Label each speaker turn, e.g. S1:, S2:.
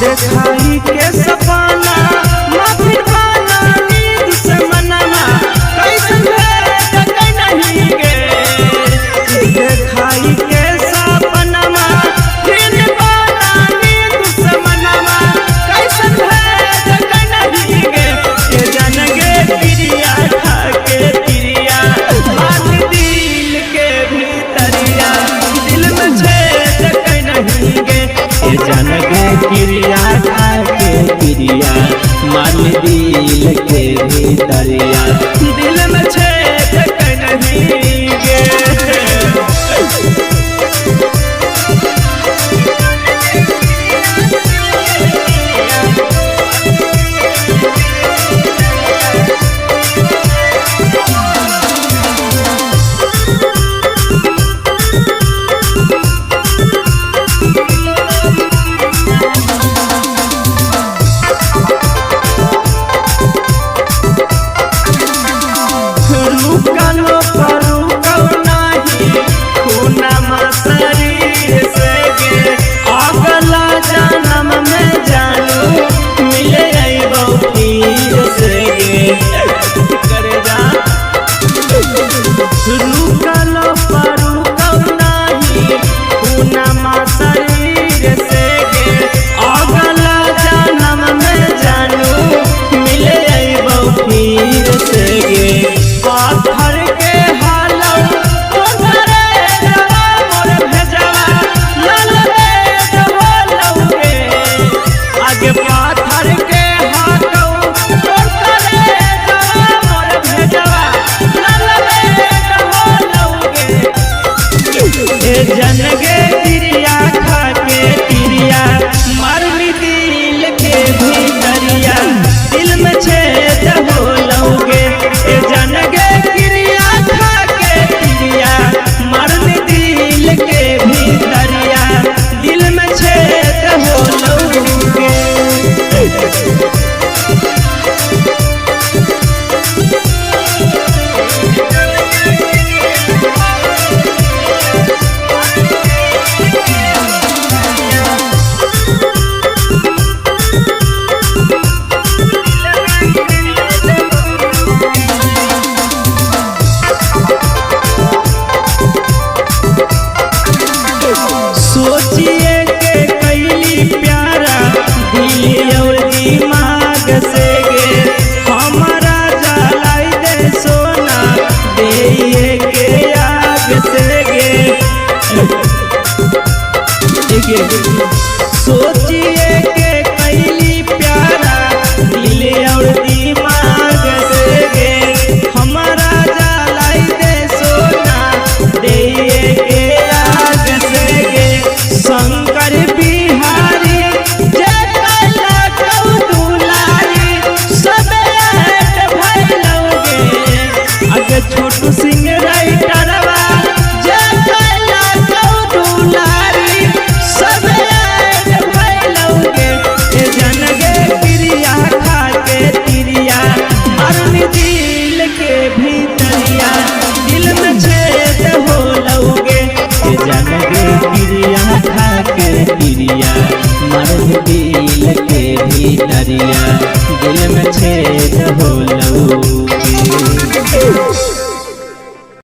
S1: देखाई के सपना माफिर बाना नींद से मनमा कैसन भेद नहीं गे। देखाई के सपना माफिर बाना नींद से मनमा कैसन भेद नहीं गे। ये जान गे प्रिया खाके प्रिया बात दिल के भीतरिया दिल में छेद नहीं गे। ये जान गे प्रिया खाके प्रिया मान दिल के भीतरिया दिल में छेद नहीं गे। रुकलो परुकौ नाही खूनमा शरीर से गे। अगला जन्म में जानू मिले अइबौ तीर से गे। करे जा रुकलो परुकौ नाही खूनमा शरीर से गे। अगला जन्म में जानू मिले अइबौ तीर से गे। पाथर के हालौ तोरे जवा मोर भेजवा लाल भेज होलौ गे। आगे पाथर के हालौ तोरे जवा मोर भेजवा लाल भेज होलौ गे। ए जन गे प्रिया खाके प्रिया मारनी दिल के भीतरिया दिल में छेद होलौ गे। ए जन गे प्रिया खाके प्रिया मारनी दिल के भीतरिया दिल में छेद होलौ गे। सोचिए के कैली प्यारा दिल और दिमाग से गे। हमारा जलाई दे सोना दे के आग से गे। सोचिए के कैली प्यारा दिल और दिमाग से गे। हमारा जलाई दे सोना दे के आग से गे। शंकर बिहारी जय कैला कौ दुलारी सब ऐट भैलौ गे। आगे छोटू सिंह राइटरवा जय कैला कौ दुलारी सब ऐट भैलौ गे। ए जन गे प्रिया खाके प्रिया मारनी दिल के भीतरिया दिल में छेद होलौ गे। ए जन गे प्रिया खाके प्रिया मारनी दिल के भीतरिया दिल में छेद होलौ।